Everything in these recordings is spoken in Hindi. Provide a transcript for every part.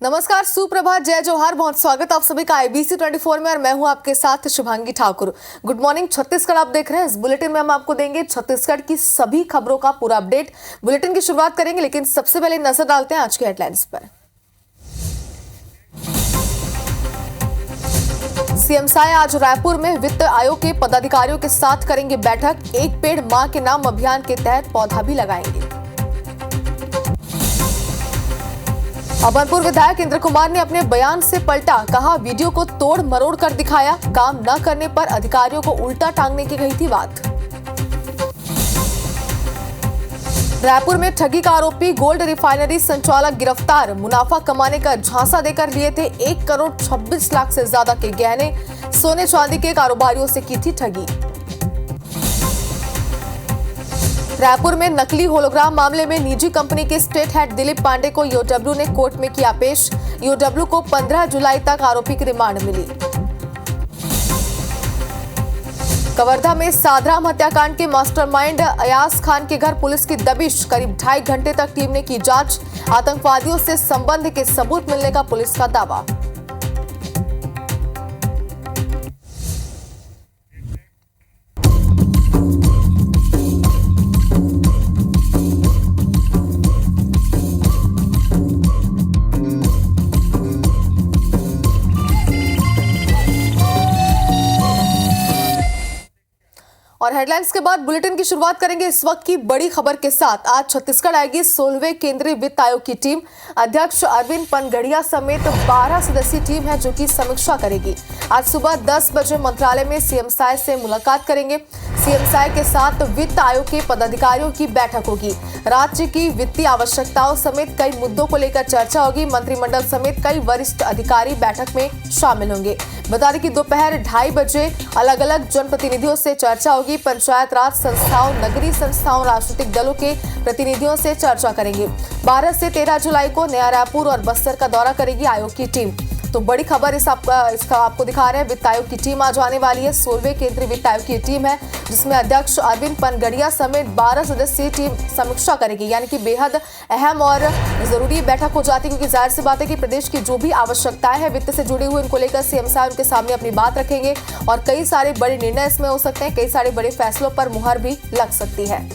नमस्कार, सुप्रभात, जय जोहार, बहुत स्वागत आप सभी का IBC 24 में और मैं हूं आपके साथ शुभांगी ठाकुर। गुड मॉर्निंग छत्तीसगढ़ आप देख रहे हैं। इस बुलेटिन में हम आपको देंगे छत्तीसगढ़ की सभी खबरों का पूरा अपडेट। बुलेटिन की शुरुआत करेंगे, लेकिन सबसे पहले नजर डालते हैं आज की हेडलाइंस पर। सीएम साय आज रायपुर में वित्त आयोग के पदाधिकारियों के साथ करेंगे बैठक। एक पेड़ मां के नाम अभियान के तहत पौधा भी लगाएंगे। अमरपुर विधायक इंद्र कुमार ने अपने बयान से पलटा, कहा वीडियो को तोड़ मरोड़ कर दिखाया, काम न करने पर अधिकारियों को उल्टा टांगने की कही थी बात। रायपुर में ठगी का आरोपी गोल्ड रिफाइनरी संचालक गिरफ्तार, मुनाफा कमाने का झांसा देकर लिए थे 1 करोड़ 26 लाख से ज्यादा के गहने, सोने चांदी के कारोबारियों से की थी ठगी। रायपुर में नकली होलोग्राम मामले में निजी कंपनी के स्टेट हेड दिलीप पांडे को ईओडब्ल्यू ने कोर्ट में किया पेश। ईओडब्ल्यू को 15 जुलाई तक आरोपी की रिमांड मिली। कवर्धा में साधराम हत्याकांड के मास्टरमाइंड अयाज खान के घर पुलिस की दबिश, करीब 2.5 घंटे तक टीम ने की जांच। आतंकवादियों से संबंध के सबूत मिलने का पुलिस का दावा। और हेडलाइंस के बाद बुलेटिन की शुरुआत करेंगे इस वक्त की बड़ी खबर के साथ। आज छत्तीसगढ़ आएगी 16वें केंद्रीय वित्त आयोग की टीम। अध्यक्ष अरविंद पनगड़िया समेत 12 सदस्यीय टीम है जो कि समीक्षा करेगी। आज सुबह 10 बजे मंत्रालय में सीएम साय से मुलाकात करेंगे। सीएम साय के साथ वित्त आयोग के पदाधिकारियों की बैठक होगी। राज्य की वित्तीय आवश्यकताओं समेत कई मुद्दों को लेकर चर्चा होगी। मंत्रिमंडल समेत कई वरिष्ठ अधिकारी बैठक में शामिल होंगे। बता दें कि दोपहर 2:30 बजे अलग अलग जनप्रतिनिधियों से चर्चा होगी। पंचायत राज संस्थाओं, नगरीय संस्थाओं, राजनीतिक दलों के प्रतिनिधियों से चर्चा करेंगे। 12 से 13 जुलाई को नया रायपुर और बस्तर का दौरा करेगी आयोग की टीम। तो बड़ी खबर इसका आपको दिखा रहे हैं। वित्त आयोग की टीम आज आने वाली है। 16वें केंद्रीय वित्त आयोग की टीम है जिसमें अध्यक्ष अरविंद पनगड़िया समेत 12 सदस्यीय टीम समीक्षा करेगी। यानी कि बेहद अहम और जरूरी बैठक हो जाती है, क्योंकि जाहिर सी बात है कि प्रदेश की जो भी आवश्यकताएं हैं वित्त से जुड़ी हुई, उनको लेकर सीएम साहब उनके सामने अपनी बात रखेंगे और कई सारे बड़े निर्णय इसमें हो सकते हैं। कई सारे बड़े फैसलों पर मुहर भी लग सकती है।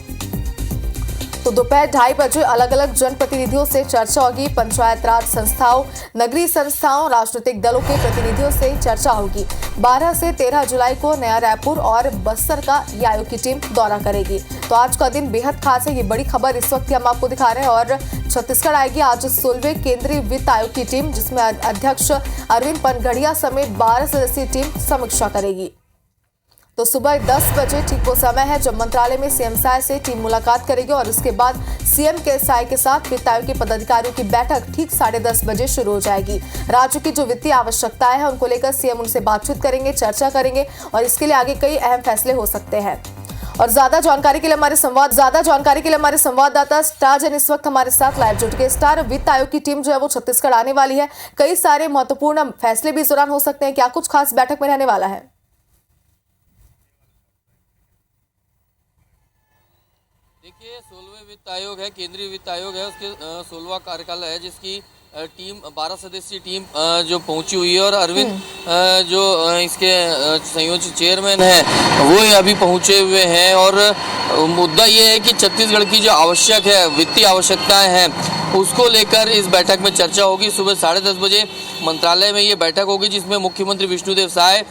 तो दोपहर 2:30 बजे अलग अलग जनप्रतिनिधियों से चर्चा होगी। पंचायत राज संस्थाओं, नगरीय संस्थाओं, राजनीतिक दलों के प्रतिनिधियों से चर्चा होगी। 12 से 13 जुलाई को नया रायपुर और बस्तर का ये आयोग की टीम दौरा करेगी। तो आज का दिन बेहद खास है। ये बड़ी खबर इस वक्त हम आपको दिखा रहे हैं। और छत्तीसगढ़ आएगी आज 16वें केंद्रीय वित्त आयोग की टीम जिसमें अध्यक्ष अरविंद पनगड़िया समेत 12 सदस्यीय टीम समीक्षा करेगी। तो सुबह 10 बजे ठीक वो समय है जब मंत्रालय में सीएम साय से टीम मुलाकात करेगी और इसके बाद सीएम के साय के साथ वित्त आयोग के पदाधिकारियों की बैठक ठीक 10:30 बजे शुरू हो जाएगी। राज्य की जो वित्तीय आवश्यकताएं हैं उनको लेकर सीएम उनसे बातचीत करेंगे, चर्चा करेंगे और इसके लिए आगे कई अहम फैसले हो सकते हैं। और ज्यादा जानकारी के लिए हमारे संवाददाता स्टार जन इस वक्त हमारे साथ लाइव जुट गए। स्टार, वित्त आयोग की टीम जो है वो छत्तीसगढ़ आने वाली है। कई सारे महत्वपूर्ण फैसले भी इस दौरान हो सकते हैं। क्या कुछ खास बैठक में रहने वाला है? देखिए, 16वें वित्त आयोग है, केंद्रीय वित्त आयोग है, उसके 16वां कार्यकाल है जिसकी टीम 12 सदस्यीय टीम जो पहुंची हुई है और अरविंद जो इसके संयोजक चेयरमैन हैं वो अभी पहुंचे हुए हैं। और मुद्दा ये है कि छत्तीसगढ़ की जो आवश्यक है वित्तीय आवश्यकताएं हैं उसको लेकर इस बैठक में चर्चा होगी। सुबह 10:30 बजे मंत्रालय में ये बैठक होगी जिसमें मुख्यमंत्री विष्णुदेव साय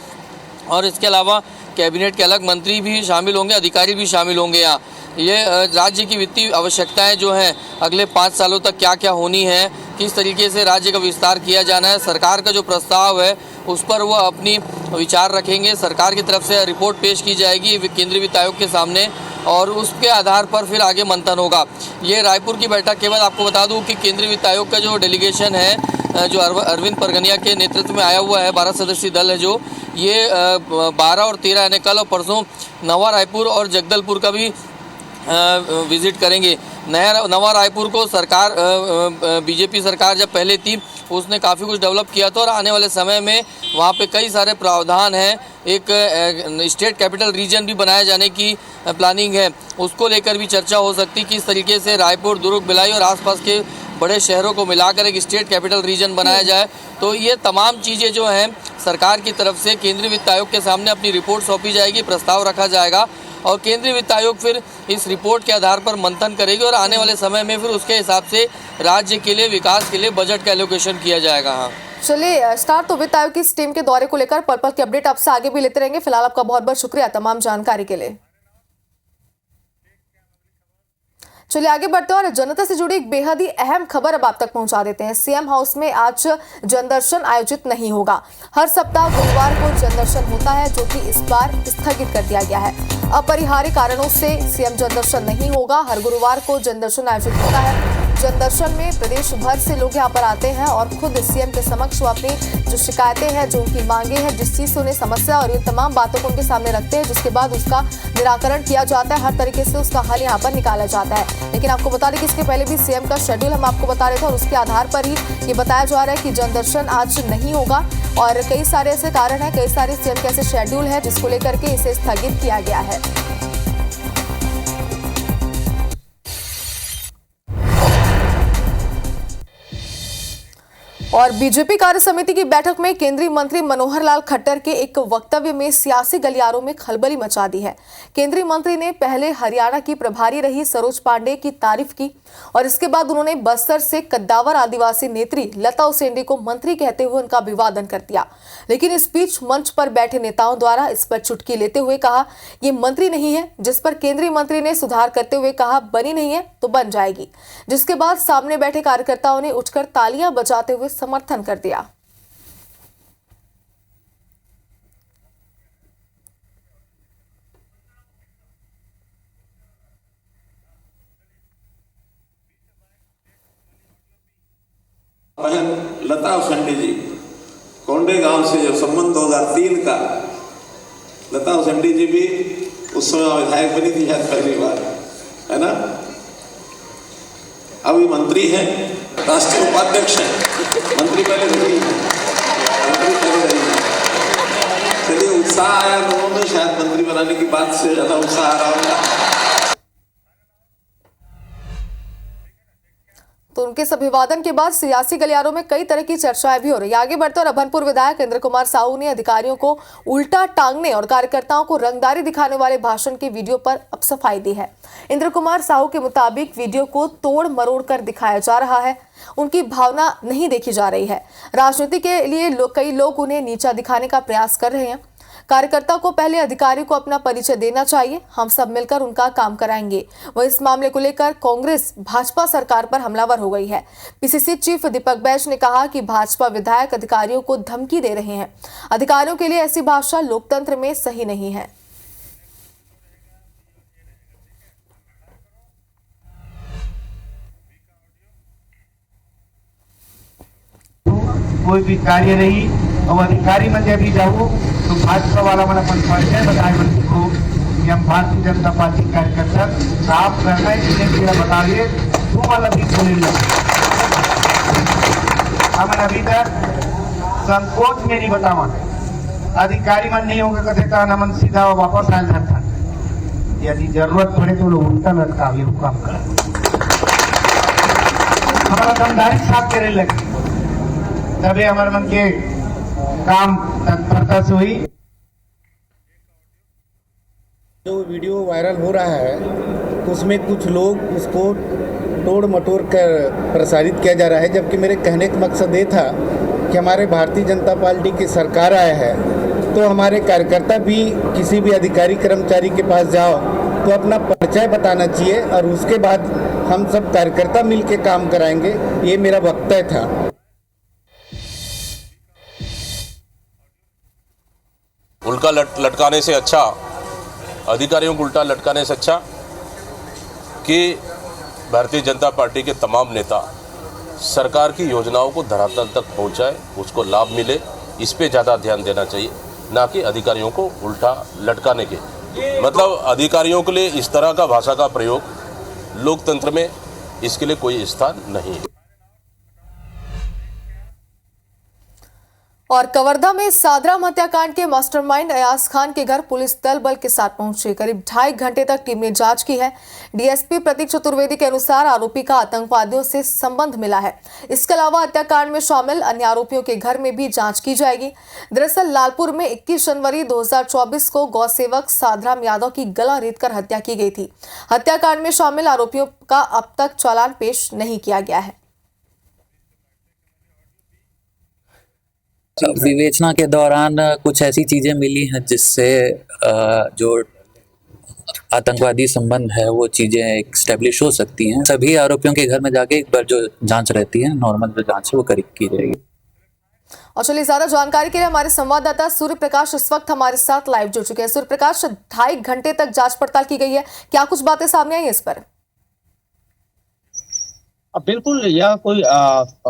और इसके अलावा कैबिनेट के अलग मंत्री भी शामिल होंगे, अधिकारी भी शामिल होंगे। यहाँ ये राज्य की वित्तीय आवश्यकताएं जो हैं अगले 5 सालों तक क्या क्या होनी है, किस तरीके से राज्य का विस्तार किया जाना है, सरकार का जो प्रस्ताव है उस पर वो अपनी विचार रखेंगे। सरकार की तरफ से रिपोर्ट पेश की जाएगी केंद्रीय वित्त आयोग के सामने और उसके आधार पर फिर आगे मंथन होगा। ये रायपुर की बैठक के बाद आपको बता दूं कि केंद्रीय वित्त आयोग का जो डेलीगेशन है जो अरविंद पनगड़िया के नेतृत्व में आया हुआ है, 12 सदस्यीय दल है जो ये 12 और 13 यानी कल और परसों नवा रायपुर और जगदलपुर का भी विजिट करेंगे। नवा रायपुर को सरकार बीजेपी सरकार जब पहले थी उसने काफ़ी कुछ डेवलप किया था और आने वाले समय में वहाँ पे कई सारे प्रावधान हैं। एक स्टेट कैपिटल रीजन भी बनाए जाने की प्लानिंग है, उसको लेकर भी चर्चा हो सकती है। किस तरीके से रायपुर, दुर्ग, भिलाई और आसपास के बड़े शहरों को मिलाकर एक स्टेट कैपिटल रीजन बनाया जाए। तो ये तमाम चीज़ें जो हैं सरकार की तरफ से केंद्रीय वित्त आयोग के सामने अपनी रिपोर्ट सौंपी जाएगी, प्रस्ताव रखा जाएगा और केंद्रीय वित्त आयोग फिर इस रिपोर्ट के आधार पर मंथन करेगी और आने वाले समय में फिर उसके हिसाब से राज्य के लिए विकास के लिए बजट का एलोकेशन किया जाएगा। हाँ, चलिए स्टार, तो वित्त आयोग की इस टीम के दौरे को लेकर पल पल की अपडेट आपसे आगे भी लेते रहेंगे। फिलहाल आपका बहुत बहुत शुक्रिया तमाम जानकारी के लिए। चलिए आगे बढ़ते हैं और जनता से जुड़ी एक बेहद ही अहम खबर अब आप तक पहुंचा देते हैं। सीएम हाउस में आज जनदर्शन आयोजित नहीं होगा। हर सप्ताह गुरुवार को जनदर्शन होता है, जो कि इस बार स्थगित कर दिया गया है। अपरिहार्य कारणों से सीएम जनदर्शन नहीं होगा। हर गुरुवार को जनदर्शन आयोजित होता है। जनदर्शन में प्रदेश भर से लोग यहाँ पर आते हैं और खुद सीएम के समक्ष वो अपनी जो शिकायतें हैं, जो उनकी मांगे हैं, जिस चीज से उन्हें समस्या और इन तमाम बातों को उनके सामने रखते हैं, जिसके बाद उसका निराकरण किया जाता है। हर तरीके से उसका हल यहाँ पर निकाला जाता है। लेकिन आपको बता दें कि इसके पहले भी सीएम का शेड्यूल हम आपको बता रहे थे और उसके आधार पर ही ये बताया जा रहा है कि जनदर्शन आज नहीं होगा। और कई सारे ऐसे कारण हैं, कई सारे सीएम के ऐसे शेड्यूल है जिसको लेकर के इसे स्थगित किया गया है। और बीजेपी कार्य समिति की बैठक में केंद्रीय मंत्री मनोहर लाल खट्टर के एक वक्तव्य में सियासी गलियारों में खलबली मचा दी है। केंद्रीय मंत्री ने पहले हरियाणा की प्रभारी रही सरोज पांडे की तारीफ की और इसके बाद उन्होंने बस्तर से कद्दावर आदिवासी नेत्री लता उसेंडी को मंत्री कहते हुए उनका अभिवादन कर दिया। लेकिन इस बीच मंच पर बैठे नेताओं द्वारा इस पर चुटकी लेते हुए कहा, ये मंत्री नहीं है। जिस पर केंद्रीय मंत्री ने सुधार करते हुए कहा, बनी नहीं है तो बन जाएगी। जिसके बाद सामने बैठे कार्यकर्ताओं ने उठकर तालियां बजाते हुए समर्थन कर दिया। बहन लता उसेंडी जी, कोंडे गांव से जो संबंध 2003 का, लता उसेंडी जी भी उस समय विधायक बनी थी शायद पहली बार, है ना। अभी मंत्री हैं, राष्ट्रीय उपाध्यक्ष हैं, मंत्री पहले रही है, चलिए उत्साह आया लोगों में, शायद मंत्री बनाने की बात से ज्यादा उत्साह आ रहा होगा। तो उनके इस अभिवादन के बाद सियासी गलियारों में कई तरह की चर्चाएं भी हो रही है। आगे बढ़ते और अभनपुर विधायक इंद्र कुमार साहू ने अधिकारियों को उल्टा टांगने और कार्यकर्ताओं को रंगदारी दिखाने वाले भाषण के वीडियो पर अब सफाई दी है। इंद्र कुमार साहू के मुताबिक वीडियो को तोड़ मरोड़ कर दिखाया जा रहा है, उनकी भावना नहीं देखी जा रही है। राजनीति के लिए कई लोग उन्हें नीचा दिखाने का प्रयास कर रहे हैं। कार्यकर्ता को पहले अधिकारी को अपना परिचय देना चाहिए, हम सब मिलकर उनका काम कराएंगे। वह इस मामले को लेकर कांग्रेस भाजपा सरकार पर हमलावर हो गई है। पीसीसी चीफ दीपक बैज ने कहा कि भाजपा विधायक अधिकारियों को धमकी दे रहे हैं। अधिकारियों के लिए ऐसी भाषा लोकतंत्र में सही नहीं है। कोई भी कार्य नहीं और अधिकारी में जब भी जाऊँ तो भाजपा वाला मैंने अपन परिचय बताए मंत्री को कि हम भारतीय जनता पार्टी कार्यकर्ता साफ करना है, जिन्हें बता दिए तू वाला भी बोले लगे। हमें अभी तक संकोच में नहीं बतावा, अधिकारी मन नहीं होगा कहते था नमन सीधा वापस आया जाता। यदि जरूरत पड़े तो लोग उल्टा लटका काम कर हमारा दमदारी साफ करे लगे, तभी हमारे मन के काम तत्परता से हुई। जो वीडियो वायरल हो रहा है उसमें कुछ लोग उसको तोड़ मटोड़ कर प्रसारित किया जा रहा है, जबकि मेरे कहने का मकसद ये था कि हमारे भारतीय जनता पार्टी की सरकार आया है तो हमारे कार्यकर्ता भी किसी भी अधिकारी कर्मचारी के पास जाओ तो अपना परिचय बताना चाहिए और उसके बाद हम सब कार्यकर्ता मिलकर काम कराएंगे, ये मेरा वक्तव्य था। उल्टा लटकाने से अच्छा, अधिकारियों को उल्टा लटकाने से अच्छा कि भारतीय जनता पार्टी के तमाम नेता सरकार की योजनाओं को धरातल तक पहुंचाए, उसको लाभ मिले, इस पे ज़्यादा ध्यान देना चाहिए, ना कि अधिकारियों को उल्टा लटकाने के। मतलब अधिकारियों के लिए इस तरह का भाषा का प्रयोग लोकतंत्र में, इसके लिए कोई स्थान नहीं है। और कवर्धा में सादराम हत्याकांड के मास्टरमाइंड अयाज खान के घर पुलिस दल बल के साथ पहुंची। करीब 2.5 घंटे तक टीम ने जांच की है। डीएसपी प्रतीक चतुर्वेदी के अनुसार आरोपी का आतंकवादियों से संबंध मिला है। इसके अलावा हत्याकांड में शामिल अन्य आरोपियों के घर में भी जांच की जाएगी। दरअसल लालपुर में 21 जनवरी 2024 को गौ सेवक सादराम यादव की गला रेतकर हत्या की गई थी। हत्याकांड में शामिल आरोपियों का अब तक चालान पेश नहीं किया गया है। विवेचना के दौरान कुछ ऐसी चीजें मिली हैं जिससे जो आतंकवादी संबंध है वो चीजें एस्टेब्लिश हो सकती हैं। सभी आरोपियों के घर में जाके एक बार जो जांच रहती है, नॉर्मल जो जांच है वो की जाएगी। और चलिए ज्यादा जानकारी के लिए हमारे संवाददाता सूर्य प्रकाश इस वक्त हमारे साथ लाइव जुड़ चुके हैं। सूर्य प्रकाश, 2.5 घंटे तक जांच पड़ताल की गई है, क्या कुछ बातें सामने आई इस पर? बिल्कुल, यह कोई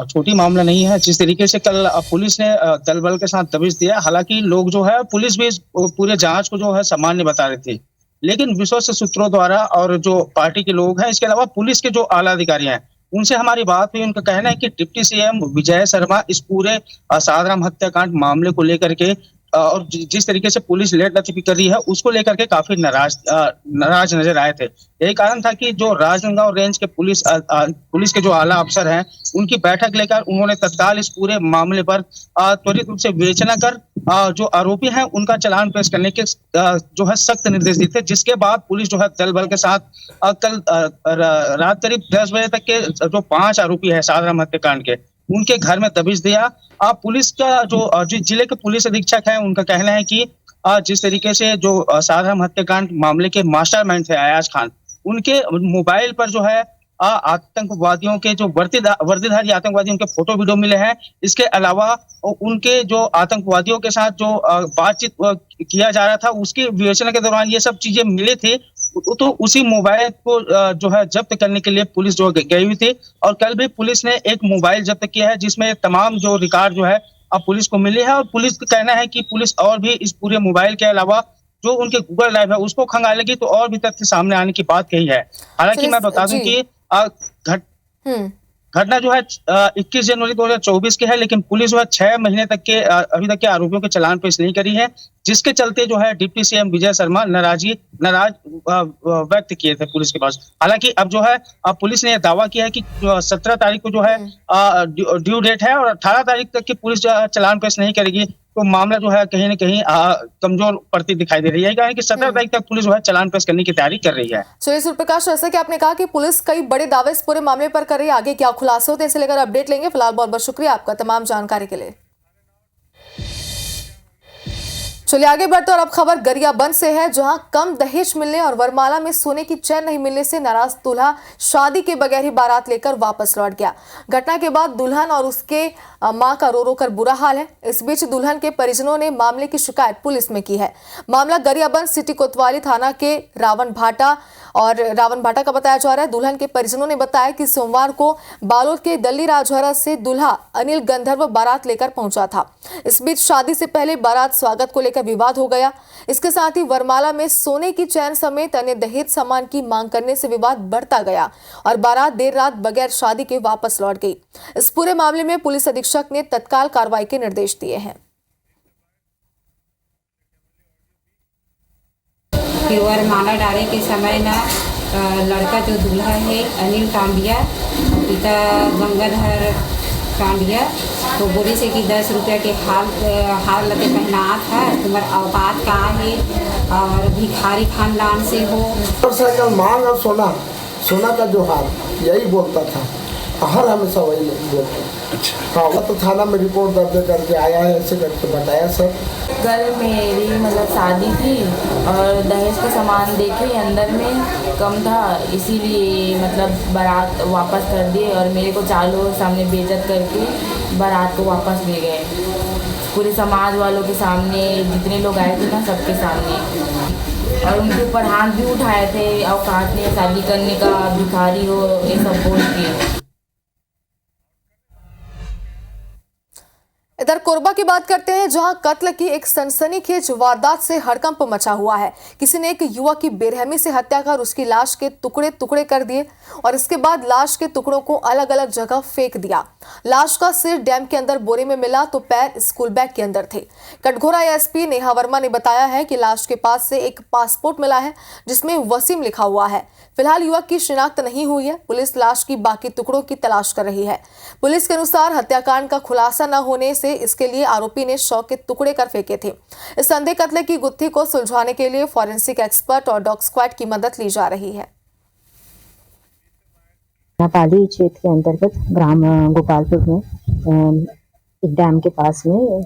छोटी मामला नहीं है। जिस तरीके से कल पुलिस ने दल बल के साथ दबिश दिया, हालांकि लोग जो है पुलिस भी पूरे जांच को जो है सामान्य बता रहे थे, लेकिन विश्वस्त सूत्रों द्वारा और जो पार्टी के लोग हैं, इसके अलावा पुलिस के जो आला अधिकारी हैं, उनसे हमारी बात हुई। उनका कहना है कि डिप्टी सीएम विजय शर्मा इस पूरे सादराम हत्याकांड मामले को लेकर के और जिस तरीके से पुलिस लेट लतीफी कर रही है उसको लेकर के काफी नाराज नजर आए थे। यही कारण था कि जो राजनांदगांव रेंज के पुलिस के जो आला अफसर हैं, उनकी बैठक लेकर उन्होंने तत्काल इस पूरे मामले पर त्वरित रूप से विवेचना कर जो आरोपी हैं उनका चालान पेश करने के जो है सख्त निर्देश दिए थे। जिसके बाद पुलिस जो है दल बल के साथ कल रात करीब 10 बजे तक के जो 5 आरोपी है सादराम हत्याकांड के, उनके घर में दबिश दिया। पुलिस का जो जिले के पुलिस अधीक्षक है, उनका कहना है कि जिस तरीके से जो सादराम हत्याकांड मामले के मास्टरमाइंड थे अयाज खान, उनके मोबाइल पर जो है आतंकवादियों के जो वर्दीधारी आतंकवादी उनके फोटो वीडियो मिले हैं। इसके अलावा उनके जो आतंकवादियों के साथ जो बातचीत किया जा रहा था, उसकी विवेचना के दौरान ये सब चीजें मिली थी। तो उसी मोबाइल को जो है जब्त करने के लिए पुलिस जो गई हुई थी। और कल भी पुलिस ने एक मोबाइल जब्त किया है जिसमें तमाम जो रिकॉर्ड जो है अब पुलिस को मिले हैं। और पुलिस का कहना है कि पुलिस और भी इस पूरे मोबाइल के अलावा जो उनके गूगल ड्राइव है उसको खंगालेगी तो और भी तथ्य सामने आने की बात कही है। हालांकि मैं बता दूं कि घटना जो है 21 जनवरी 2024 की है, लेकिन पुलिस जो है 6 महीने तक के अभी तक के आरोपियों के चालान पेश नहीं करी है, जिसके चलते जो है डिप्टी सीएम विजय शर्मा नाराज व्यक्त किए थे पुलिस के पास। हालांकि अब जो है पुलिस ने यह दावा किया है कि 17 तारीख को जो है ड्यू डेट है और 18 तारीख तक की पुलिस जो है चालान पेश नहीं करेगी, तो मामला जो है कहीं न कहीं कमजोर पड़ती दिखाई दे रही है। यानी कि 17 तारीख तक पुलिस जो है चालान पेश करने की तैयारी कर रही है। चलिए सूर्य प्रकाश, जैसा कि आपने कहा कि पुलिस कई बड़े दावे इस पूरे मामले पर कर रही है, आगे क्या खुलासे होते हैं इसे लेकर अपडेट लेंगे। फिलहाल बहुत बहुत शुक्रिया आपका तमाम जानकारी के लिए। चलिए आगे बढ़ते और अब खबर गरियाबंद से है, जहां कम दहेज मिलने और वरमाला में सोने की चैन नहीं मिलने से नाराज दूल्हा शादी के बगैर ही बारात लेकर वापस लौट गया। घटना के बाद दुल्हन और उसके मां का रो रो कर बुरा हाल है। इस बीच दुल्हन के परिजनों ने मामले की शिकायत पुलिस में की है। मामला गरियाबंद सिटी कोतवाली थाना के रावण भाटा का बताया जा रहा है। दुल्हन के परिजनों ने बताया कि सोमवार को बालोद के दल्ली राजहरा से दूल्हा अनिल गंधर्व बारात लेकर पहुंचा था। इस बीच शादी से पहले बारात स्वागत को लेकर विवाद हो गया। इसके साथ ही वरमाला में सोने की चैन समेत अन्य दहेज सामान की मांग करने से विवाद बढ़ता गया और बारात देर रात बगैर शादी के वापस लौट गई। इस पूरे मामले में पुलिस अधीक्षक ने तत्काल कार्रवाई के निर्देश दिए हैं। वरमाला डाले के समय ना लड़का जो दूल्हा है अनिल टांडिया, पिता गंगाधर टांडिया, तो बोली से कि 10 रुपया के हार लगे पहना था, तुम्हारा औकात कहाँ है और भिखारी खानदान से हो। मोटरसाइकिल मांग और सोना का जो हार, यही बोलता था, हर हमेशा वही बोलता। अच्छा। हाँ, तो थाना में रिपोर्ट दर्ज करके आया है, ऐसे करके बताया सर। कल मेरी मतलब शादी थी और दहेज का सामान देखे अंदर में कम था, इसीलिए मतलब बारात वापस कर दिए और मेरे को 4 लोगों के सामने बेइज्जत करके बारात को वापस ले गए। पूरे समाज वालों के सामने, जितने लोग आए थे ना सबके सामने, और उनके ऊपर हाथ भी उठाए थे, औकात नहीं शादी करने का, भिखारी हो, ये सब बोल के। इधर इधर कोरबा की बात करते हैं, जहां कत्ल की एक सनसनीखेज वारदात से हड़कंप मचा हुआ है। किसी ने एक युवक की बेरहमी से हत्या कर उसकी लाश के टुकड़े टुकड़े कर दिए और इसके बाद लाश के टुकड़ों को अलग अलग जगह फेंक दिया। लाश का सिर डैम के अंदर बोरे में मिला तो पैर स्कूल बैग के अंदर थे। कटघोरा एसपी नेहा वर्मा ने बताया है कि लाश के पास से एक पासपोर्ट मिला है जिसमें वसीम लिखा हुआ है। फिलहाल युवक की शिनाख्त नहीं हुई है। पुलिस लाश की बाकी टुकड़ों की तलाश कर रही है। पुलिस के अनुसार हत्याकांड का खुलासा न होने से इसके लिए आरोपी ने शव के टुकड़े कर फेंके थे। इस संदेह कत्ल की गुत्थी को सुलझाने के लिए फॉरेंसिक एक्सपर्ट और डॉग स्क्वाड की मदद ली जा रही है। पाली क्षेत्र के अंतर्गत ग्राम गोपालपुर में एक डैम के पास में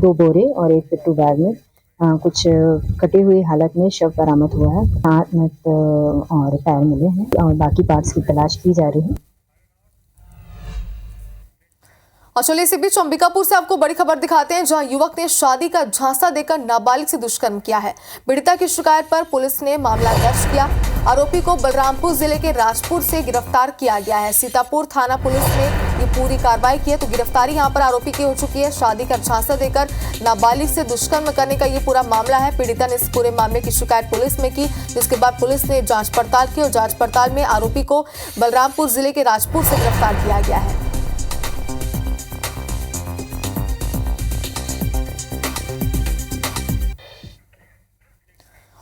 2 बोरे और एक पिट्ठू बैग में कुछ कटे हुए हालत में शव बरामद हुआ है। हाथ और पैर मिले हैं और बाकी पार्ट्स की तलाश की जा रही है। और चलिए इसी बीच अंबिकापुर से आपको बड़ी खबर दिखाते हैं, जहां युवक ने शादी का झांसा देकर नाबालिग से दुष्कर्म किया है। पीड़िता की शिकायत पर पुलिस ने मामला दर्ज किया। आरोपी को बलरामपुर जिले के राजपुर से गिरफ्तार किया गया है। सीतापुर थाना पुलिस ने ये पूरी कार्रवाई की है, तो गिरफ्तारी यहां पर आरोपी की हो चुकी है। शादी का झांसा देकर नाबालिग से दुष्कर्म करने का ये पूरा मामला है। पीड़िता ने इस पूरे मामले की शिकायत पुलिस में की, जिसके बाद पुलिस ने जांच पड़ताल की और जांच पड़ताल में आरोपी को बलरामपुर जिले के राजपुर से गिरफ्तार किया गया है।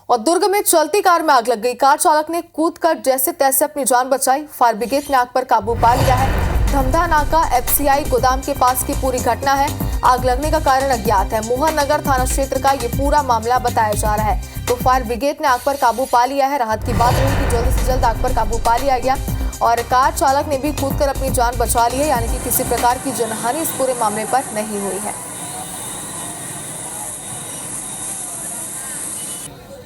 और दुर्ग में चलती कार में आग लग गई। कार चालक ने कूदकर जैसे तैसे अपनी जान बचाई। फायर ब्रिगेड ने आग पर काबू पा लिया है। धमधा नाका एफसीआई गोदाम के पास की पूरी घटना है। आग लगने का कारण अज्ञात है। मोहन नगर थाना क्षेत्र का ये पूरा मामला बताया जा रहा है। तो फायर ब्रिगेड ने आग पर काबू पा लिया है। राहत की बात रही कि जल्द से जल्द आग पर काबू पा लिया गया और कार चालक ने भी कूदकर अपनी जान बचा ली है, यानी कि किसी प्रकार की जनहानि इस पूरे मामले पर नहीं हुई है।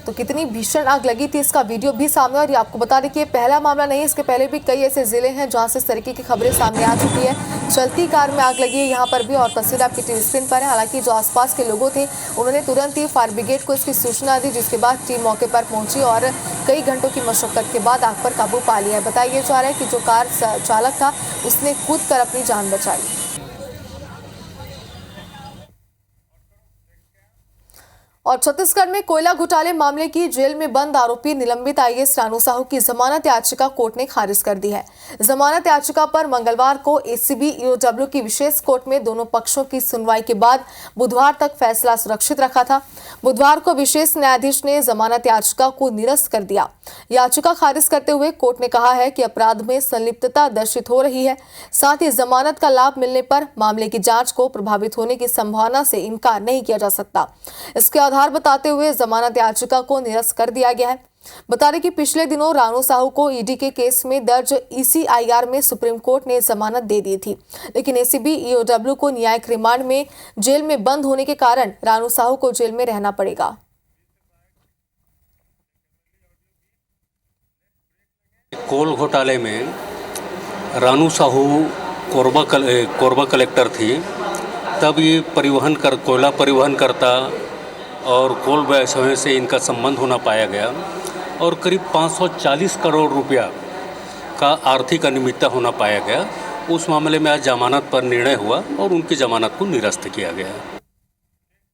तो कितनी भीषण आग लगी थी इसका वीडियो भी सामने, और ये आपको बता दें कि ये पहला मामला नहीं है। इसके पहले भी कई ऐसे जिले हैं जहां से इस तरीके की खबरें सामने आ चुकी है। चलती कार में आग लगी है यहाँ पर भी, और तस्वीर आपकी टीवी स्क्रीन पर है। हालांकि जो आसपास के लोगों थे उन्होंने तुरंत ही फायर ब्रिगेड को इसकी सूचना दी, जिसके बाद टीम मौके पर पहुंची और कई घंटों की मशक्कत के बाद आग पर काबू पा लिया है। बताया जा रहा है कि जो कार चालक था उसने कूदकर अपनी जान बचाई। और छत्तीसगढ़ में कोयला घोटाले मामले की जेल में बंद आरोपी निलंबित आईएएस रानू साहू की जमानत याचिका कोर्ट ने खारिज कर दी है। जमानत याचिका पर मंगलवार को एसीबी ईओडब्ल्यू की विशेष कोर्ट में दोनों पक्षों की सुनवाई के बाद बुधवार तक फैसला सुरक्षित रखा था। बुधवार को विशेष न्यायाधीश ने जमानत याचिका को निरस्त कर दिया। याचिका खारिज करते हुए कोर्ट ने कहा है कि अपराध में संलिप्तता दर्शित हो रही है, साथ ही जमानत का लाभ मिलने पर मामले की जांच को प्रभावित होने की संभावना से इनकार नहीं किया जा सकता। इसके आधार बताते हुए जमानत याचिका को निरस्त कर दिया गया है। बता दें कि पिछले दिनों रानू साहू को ईडी के केस में दर्ज ईसीआईआर में सुप्रीम कोर्ट ने जमानत दे दी थी, लेकिन एसीबी ईओडब्ल्यू को न्यायिक रिमांड में जेल में बंद होने के कारण रानू साहू को जेल में रहना पड़ेगा। कोल घोटाले में रानू साहू कोरबा कलेक्टर थी, तब ये कोयला परिवहन करता और कोल व्यवसाय से इनका संबंध होना पाया गया और करीब 540 करोड़ रुपया का आर्थिक अनियमितता होना पाया गया। उस मामले में आज जमानत पर निर्णय हुआ और उनकी जमानत को निरस्त किया गया।